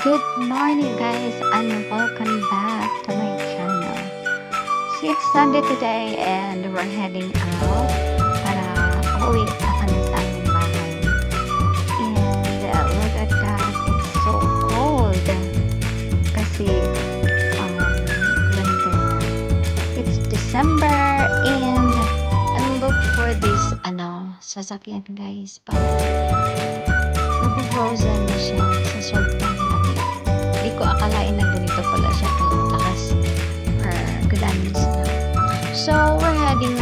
Good morning guys and welcome back to my channel. So it's Sunday today and we're heading out para uuwi na kami sa aming bahay. And look at that, it's so cold. Kasi winter na. It's December and look for this sasakyan guys. Nag-frozen na siya sa sobrang lamig. Di ko akalain na ganito pala siya kalakas or kadanis na. So, we're heading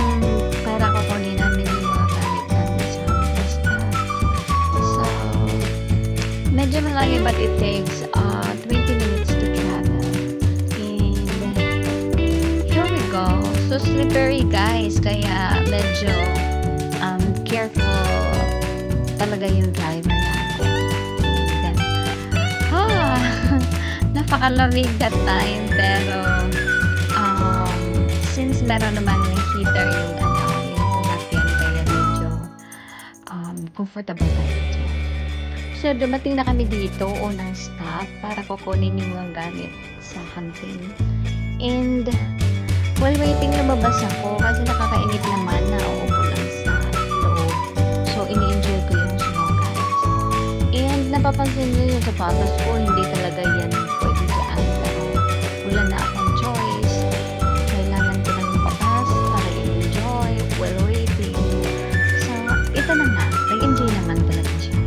para kukunin namin yung mga gamit namin sa Fordan. So, medyo malaki but it takes 20 minutes to travel. And here we go. So, slippery guys. Kaya medyo careful talaga yung driver natin. Napakalamig that time pero since meron naman ng heater yung sasakyan kaya medyo comfortable tayo dyan. So dumating na kami dito, unang stop para kukunin yung mga gamit sa camping. And while waiting lumabas ako kasi nakakainit naman na uupo lang sa loob. So ini-enjoy ko yung snow guys. And napapansin nyo yung sapatos ko, hindi talaga yan pwede dyan. Pero wala na akong choice. Kailangan ko nang lumabas para i-enjoy while waiting. So, ito na nga. Nag-enjoy naman talaga siya.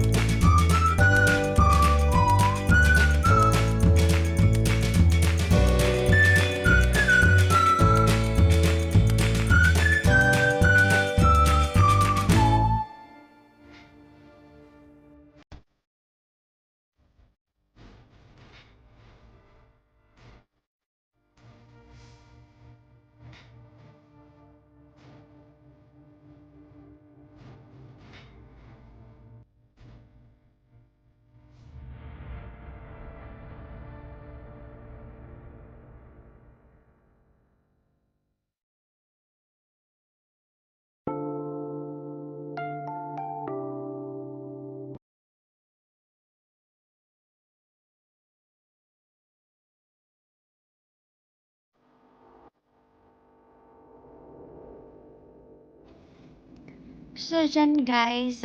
So, dyan guys,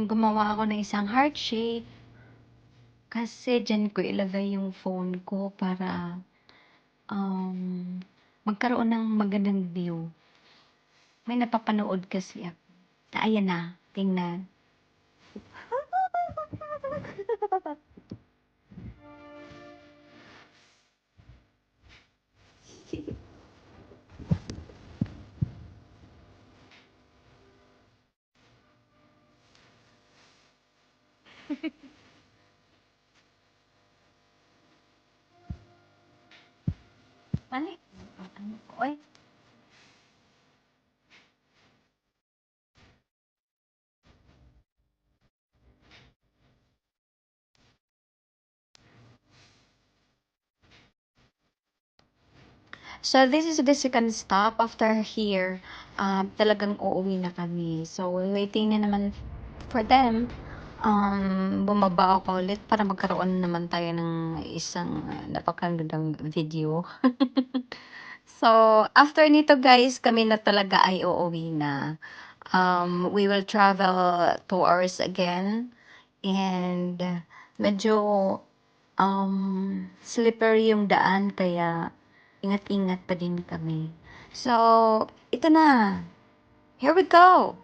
gumawa ako ng isang heart shape. Kasi dyan ko ilagay yung phone ko para magkaroon ng magandang view. May napapanood kasi ako. Ayan na, tingnan. Mali. Oy. So, this is the second stop. After here, talagang uuwi na kami. So, waiting na naman for them. Bumaba ako ulit para magkaroon naman tayo ng isang napakagandang video. So, after nito guys, kami na talaga ay uuwi na. We will travel 2 hours again. And medyo slippery yung daan kaya ingat-ingat pa din kami. So, ito na. Here we go!